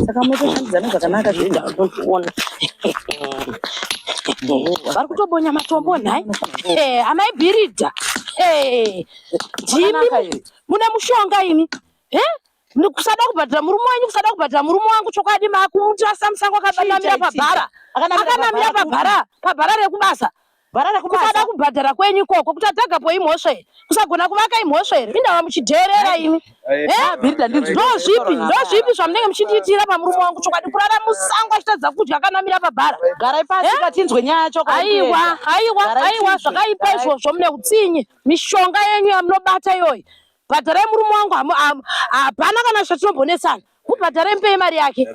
Saka motoshandidzana zvakanaka zvega unoona. Vari kutobonya matombo nhai. Amai Bhiridha. Jimi mune mushonga ini. Kusada kubhadhara murume wenyu, kusada kubhadhara murume wangu chokwadi makumutasa musango akabanamira pabhara. Akanamira pabhara rekubasa. Kusada kubhadhara kwenyu ikoko kuti atagapo imhosva here. Kusagona kuvaka imhosva here. Indava muchidherera imi. Ndozvipi zvamunenge muchindiitira pamurume wangu chokwadi kurara musango achitadza kudya akanamira pabhara. Garai pasi katinzwe nyaya yacho. Aiwa zvakaipa izvozvo mune utsinye. Mishonga yenyu yamunobata iyoyi. Bhadharai murume wangu hapana kana zvatinombonetsana. Mubhadharai mupei mari yake.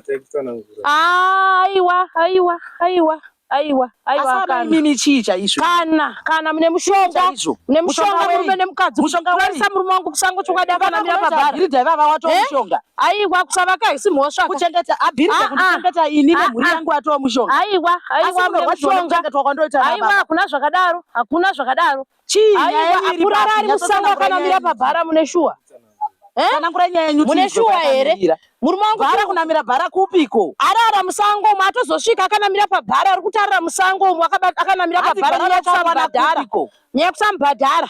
Aiwa. Asa mimi chicha izvo. Kana mune mushonga. Mune mushonga murume nemukadzi. Kurarisa murume wangu kusango chokwadi akanamira pabhara. Bhiridha vava watova mushonga. Aiwa kusavaka haisi mhosva. Kuchengeta Bhiridha kuchengeta ini nemhuri yangu watova mushonga. Aiwa mune mushonga. Aiwa hakuna zvakadaro. Kurara ari musango akanamira pabhara mune shuwa. Kana nyaya yenyu mune shuwa here. Murume wangu bhara kunamira bhara kupiko. Arara musango matozosvika akanamira pabhara ari kutarira musango akanamira pabhara nyaya kusambhadhara.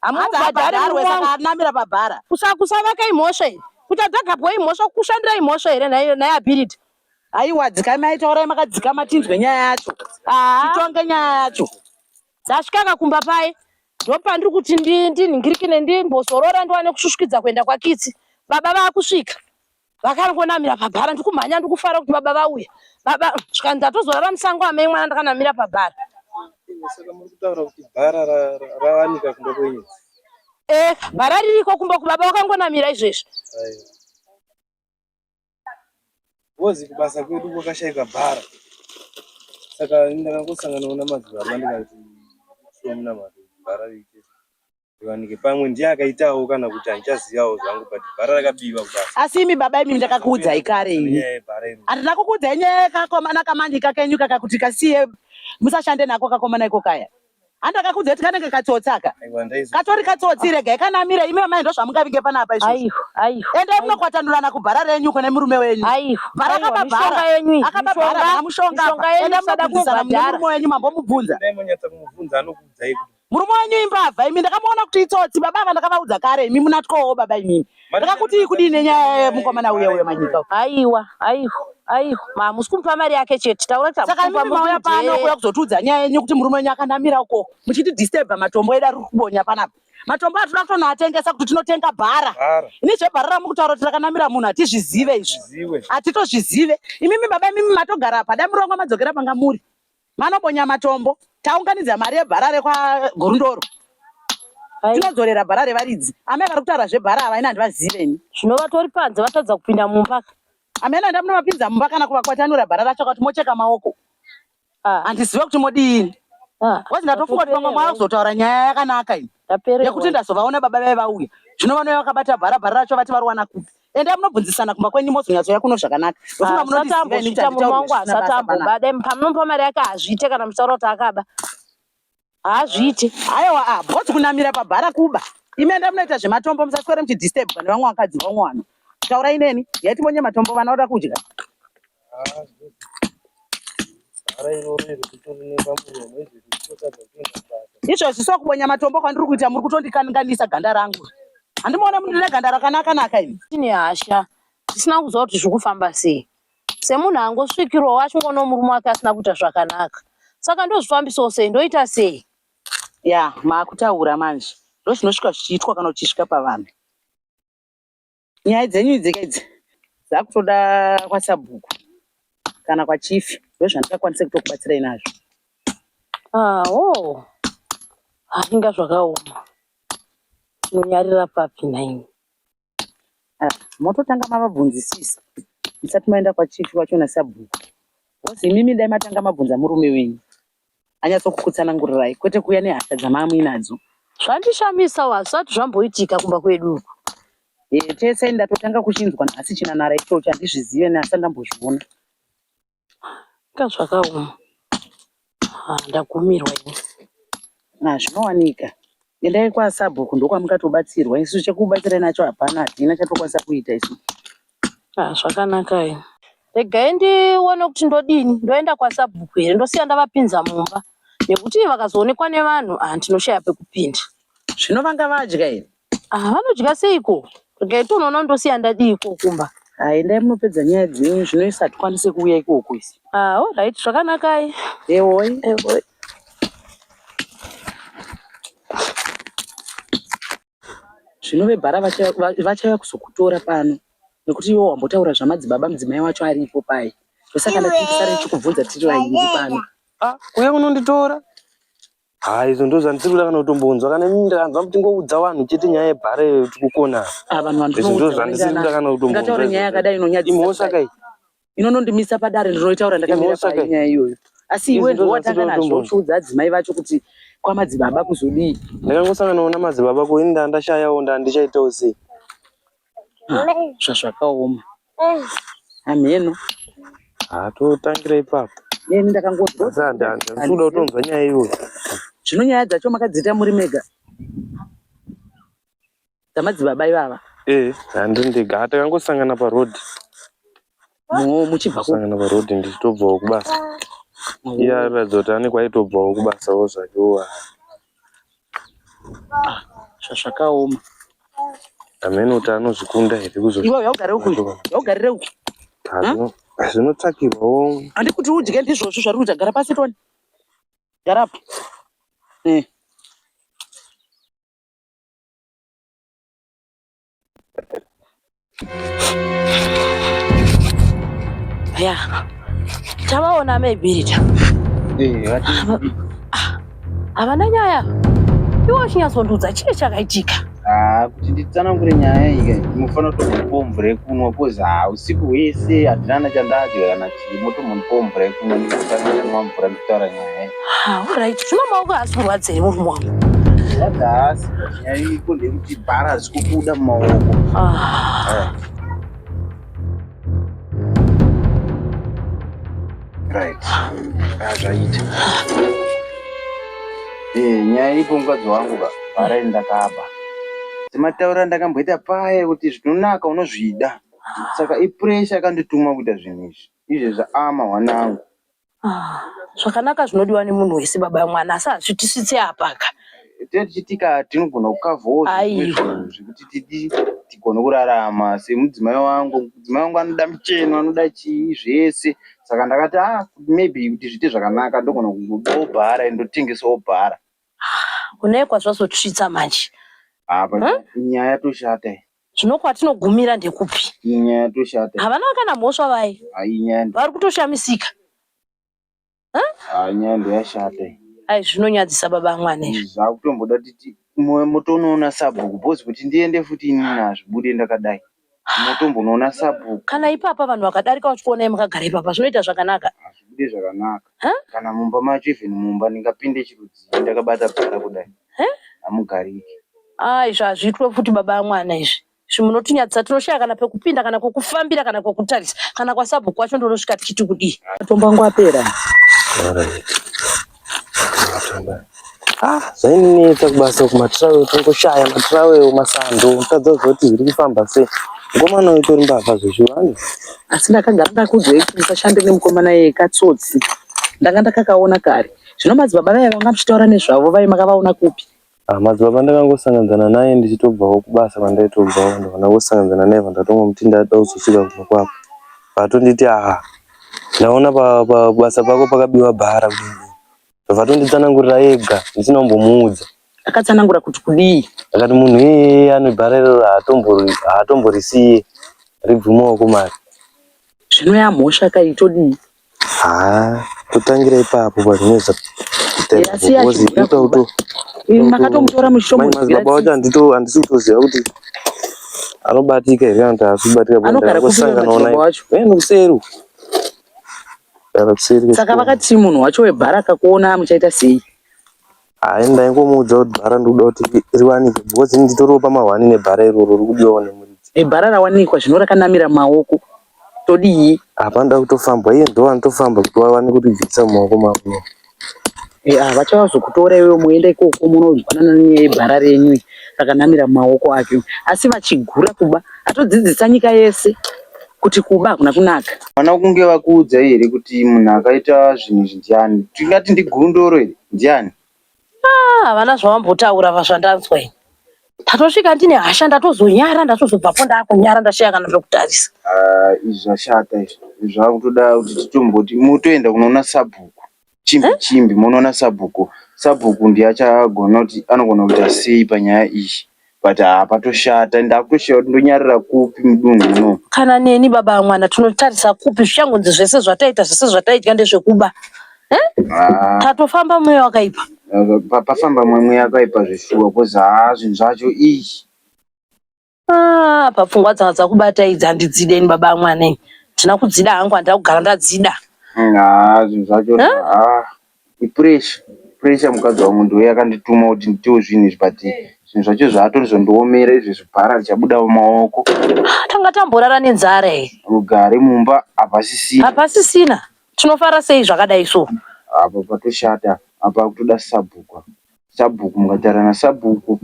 Hamubhadhari murume wangu akanamira pabhara. Kusavaka imhosva here. Kuti adzagapo imhosva kushandira imhosva here naye Bhiridha. Aiwa dzikai maitaurai makadzikama tinzwe nyaya yacho. Titonge nyaya yacho. Dzasvika kakumba pai. Ndopandiri kuti ndinhingirikine ndimbozorora ndiwane kushushikidza kuenda kwakitsi. Baba vakusvika. Vakangonamira pabhara ndikumhanya ndikufara kuti baba vauya. Baba svika ndatozorara musango amai mwana ndakanamira pabhara. Saka muri kutaura kuti bhara rawanika kumba kwenyu. Bhara ririko kumba kubaba vakangonamira izvezvi. Wozi kubasa kwedu kwakashayika bhara. Saka ndakangosangana namadzibaba ndikati shomuna bhara rike. Ndiwanike pamwe ndiye akaitawo kana kuti anchaziyawo zvangu but bhara rakabiwa kubasa. Asi imi baba imi ndakakuudzai kare ini. Handina kukuudzai nyaya kakomana kamanyika kenyu kakakuti kasiye musashande nako kakomana iko kaya. Handakakuudzai kuti kanenge katsotsaka. Katori katsotsi regai kanamira imi amai ndo zvamungavinge panapa izvo. Ende munokwatanurana kubhara renyu kune murume wenyu. Bhara akababhara yenyu. Akababhara mushonga. Ende munokubvunzana murume wenyu mambomubvunza. Ndaimunyatsa kumubvunza anokuudzai kuti murume wenyu imbavha imi ndakamuona kuti itsotsi baba ava ndakavaudza kare imi munatyowo baba imimi. Ndakakuti kudini nyaya mukomana uya manyika. Aiwa. Musi kumupa mari yake chete. Taura kuti saka mimi mauya pano kuya kuzotiudza nyaya yenyu kuti murume wenyu akanamira uko. Muchitidisturba matombo edu ari kubonya panapa. Matombo atoda kutonoatengesa kuti tinotenga bhara. Ini zvebhara ramukutaura kuti rakanamira munhu hatizvizive izvi. Hatitozvizive. Imimi baba imimi matogara apa. Dai murongo madzokera panga muri. Manobonya matombo. Taunganidza mari yebhara rekwa Gorondoro. Tinodzorera bhara revaridzi. Amai vari kutaura zvebhara ava ina handivazive ini. Zvinova tori panze vatadza kupinda mumba. Amena ndamunomapinza mumba kana kuvakwatanura bhara racho kuti mocheka maoko. Handizive kuti modini. Wazi ndatofunga kuti pamwe mwava kuzotaura nyaya yakanaka iyi. Yekuti ndazovaona baba vai vauya. Zvino vanouya vakabata bhara racho vati variwana kupi. Ende munobvunzisana kumba kwenyu mozonyatsoya kuno zvakanaka. Murume wangu hasatambo. Pamunomupa mari yake hazviite kana muchitaura kuti akaba. Hazviite. Aiwa bhodzi kunamira pabhara kuba. Ime ndamunoita zvematombo musaswere muchidisturba nevamwe vakadzi vamwe vanhu. Taurai neni yatibonye matombo vanoda kudya. Izvozvi sokubonya matombo kwandiri kuita muri kutondikanganisa ganda rangu. Handimuona mundine ganda rakanaka ini. Tine hasha. Tisina kuziva kuti zvikufamba sei. Semunhu angosvikirowo achingoona murume wake asina kuita zvakanaka. Saka ndozvifambisawo sei ndoita sei? Ya, makutaura manje. Ndozvinosvika zvichiitwa kana uchisvika pavanhu. Nyaya dzenyu idzi dzakutoda kwaSabhuku kana kwaChifi ndozvandingakwanise kutokubatsirai nazvo. Inga zvakaoma. Tinonyarira papi naini. Mototanga mavabvunzisisa. Musati maenda kwaChifi wacho naSabhuku. Wozi imimi dai matanga mabvunza murume wenyu. Anyatsokukutsanangurirai kwete kuya nehasha dzamamuinadzo. Zvandishamisa wasati zvamboitika kumba kwedu. Tese ndatotanga kuchinzwa asi chinanara ichocho handizvizive neasi ndambozviona. Zvakaoma. Ndagumirwa ini. Zvinowanika. Endai kwaSabhuku ndokwamukatobatsirwa. Isu chekubatsira nacho hapana. Hatina chatokwanisa kuita isu. Zvakanaka iyi. Regai ndione kuti ndodini, ndoenda kwaSabhuku here, ndosiya ndavapinza mumba. Nekuti vakazoonekwa nevanhu, ndinoshaya pekupinda. Zvino vanga vadya here? Vanodya seiko? Regai tonoona ndosiya ndadi iko kumba. Endai munopedza nyaya dzenyu zvino isati kwanise kuuya ikoko isi. Right, zvakanaka iyi. Ehoi. Zvino vebhara vachauya kuzokutora pano. Nekuti iwo wambotaura zvamadzibaba mudzimai wacho aripo pai. Ndosaka ndatisare chikubvunza tiri vaini pano. Kuya unonditora? Izvo ndo zvandiri kuda kana kutombonzwa kana mimi ndakanzwa kuti ngoudza vanhu chete nyaya yebhare tikukona. Vanhu vandinoudza. Izvo ndo zvandiri kuda kana kutombonzwa. Ngataure nyaya yakadai inonyadzisa. Imhosva kai. Inonondimisa padare ndinoitaura ndakamira pai nyaya iyoyo. Asi iwe ndiwe watanga nazvo uchiudza adzimai vacho kuti kwamadzibaba kuzodii. Ndakangosanganawo namadzibaba ko ini ndandashayawo ndandichaitawo sei. Zvakaoma. Ameno. Totangira ipapo. Neni ndakangozwa. Ndasuda kutonzwa nyaya iyoyo. Zvino nyaya dzacho makadzita muri mega. Dzamadzibaba ivava. Handindega takangosangana parodhi. Muchibva kusangana parodhi ndichitobvawo kubasa. Iye aratidza kuti ane kwaitobvawo kubasawo zvakewo. Zvakaoma. Ameno kuti anozvikunda here kuzozvi. Iwe yaugare uku. Yaugarire uku. Zvinotsvakirwawo. Handikuti kuti udye ndizvozvo zvari kuita. Gara pasi toni. Garapo. Tavaona meibhirita. Havana nyaya. Iwo chinyazondudza chii chakaitika. Kuti nditsanangure nyaya iyi ndinofanira kutomupawo mvura yekunwa kozi usiku hwese hatina chandadya kana motombomupawo mvura yekunwa ndinofanira mvura ndikutaura nyaya. Alright, zvino maoko haasi kurwadza here munhu wangu? Asi nyaya iyi kunde kuti bhara hazisi kubuda mumaoko. Right. Zvaita. Nyaya ipo mukadzi wangu bhara iri ndakaba. Timataura ndakamboita paya kuti zvinonaka unozvida. Saka ipuresha akandituma kuita zvinhu izvi. Izvezvi mwanangu. Zvakanaka zvinodiwa nemunhu wese baba mwana asi hazvitisitse apaka. Tichitika tinogona kukavhawo zvekuti tigone kurarama semudzimai wangu. Mudzimai wangu anoda micheno, anoda chii zvese. Saka ndakati maybe kuti zviite zvakanaka ndogona kungodawo bhara ndotengesawo bhara. Kunaikwa zvazotsvitsa manje. Nyaya yatoshata iyi. Zvino kwatinogumira ndekupi? Nyaya yatoshata. Havana kana mhosva vai? Vari kutoshamisika. Nyaya ndoyashata iyi. Zvinonyadzisa baba mwana izvi. Zvakutomboda kuti motonoona Sabhuku bhozi kuti ndiende futi ini nazvo bude ndakadai. Motombonoona Sabhuku. Kana ipapa vanhu vakadarika vachikuonai mukagara ipapa zvinoita zvakanaka. Hazvikude zvakanaka. Kana mumba macho even mumba ndingapinde chirudzi ndakabata bhara kudai. Hamugariki. Izvi hazviitwe futi baba mwana izvi. Zvinotinyadzisa tinoshaya kana pekupinda kana kwekufambira kana kwekutarisa. Kana kwaSabhuku kwacho ndonosvika tichiti kudii. Matombo angu apera. Zvainetsa kubasa kumatravel tingoshaya matravel masando mutadza kuti zviri kufamba sei. Mukomana utori mbavha zveshuwani. Asi ndakagara ndakudzwa kuti ndisashande nemukomana yekatsotsi. Ndanga ndakakaona kare. Zvino madzibaba vaya vanga muchitaura nezvavo vai makavaona kupi? Madzibaba ndakangosanganzana naye ndichitobvawo kubasa kwandaitobvawo ndakangosangana naye pandatongomuti ndada kuzosvika kuno kwako. Patonditi ndaona pabasa pako pakabiwa bhara kudini. Vatonditsanangurira ega ndisina kumbomuudza. Akatsanangura kuti kudii? Akati munhu iyeye ane bhara iroro haatomborisiye ribvumawo kumari. Zvino yamhosva kaitodii? Totangira ipapo pazvineza makatomutora madzibaba wacho handisi kutoziva kuti anobatika here kana kuti haasi kubatika. Anogara kusangana wacho nokuseru. Saka vakati munhu wacho webhara akakuona muchaita sei? Ndaingomuudza kuti bhara ndokuda kuti riwanike because nditoriwo pamahwani nebhara iroro rikudiwawo nemuridzi. Bhara rawanikwa zvino rakanamira maoko. Todii? Hapana kutofambwa iye ndo anotofamba kuti wawane kuti bvisa mumaoko mako. Vachavazokutora iwewe muenda ikoko munozwanana nenyaya yebhara renyu rakanamira maoko ake. Asi vachigura kuba atodzidzisa nyika yese. kuti kuba kuna kunaka. Vana kunge vakuudza here kuti munhu akaita zvinhu izvi ndiani? Tingati ndigundoro here ndiani? Havana zvavambotaura pazvandanzwa ini. Tatosvika ndine hasha ndatozonyara ndatozobvapo ndakunyara ndashaya kana zvekutarisa. Izvi zvashata izvi. Zvakutoda kuti titomboti mutoenda kunoona sabhuku. Chimbi munoona sabhuku. Sabhuku ndiye achagona kuti anogona kuita sei panyaya iyi. But patoshata ndakutoshaya kuti ndonyarira kupi mudunhu muno. Kana neni baba mwana tunotarisa kupi zvichangonzi zvese zvataita zvese zvataita ndezvekuba. Tatofamba mweya wakaipa. Pafamba mweya wakaipa zvishuwa koza zvinhu zvacho izvi. Papfungwa dzanga dzakubata idzi handidzideni baba mwana. Tina kudzida hangu handida kugara ndadzida. Zvinhu zvacho pressure mukadzi wangu ndiye yakandituma kuti nditewo zvinhu izvi but zvinhu zvacho zvatori zvondiomera izvi zvibhara richabuda mumaoko. Tanga tamborara nenzara here. Rugare mumba hapasisina. Hapasisina. Tinofara sei zvakadai so? Apa patoshata. Apa kutoda sabhuku. Sabhuku mukatarana sabhuku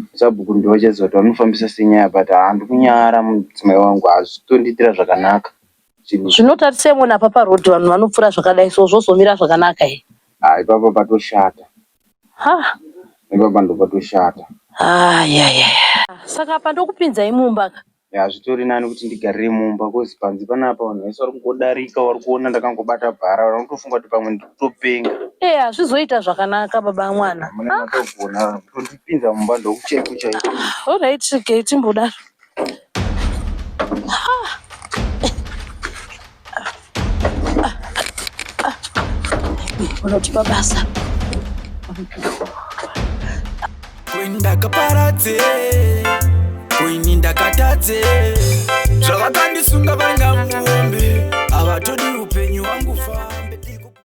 ndio vachaziva kuti vanofambisa senyaya but handikunyara mudzimai wangu hazvitondiitira zvakanaka. Zvinotarise mona apa parodhi vanhu vanopfura zvakadai so zvozomira zvakanaka here. Ipapa patoshata. Ipapa ndo patoshata. Saka apa ndokupinzai mumba ka? Zvitori nani kuti ndigarire mumba kozi panze panapa vanhu vese vari kungodarika vari kuona ndakangobata bhara vanotofunga kuti pamwe ndikutopenga. Hazvizoita zvakanaka baba mwana. Mune matogona kutondipinza mumba ndokuchaiko chaiko. Alright, ke timbodaro. Unotipa basa. Ndakaparadze ndakatadze zvavakandisunga varinga muombe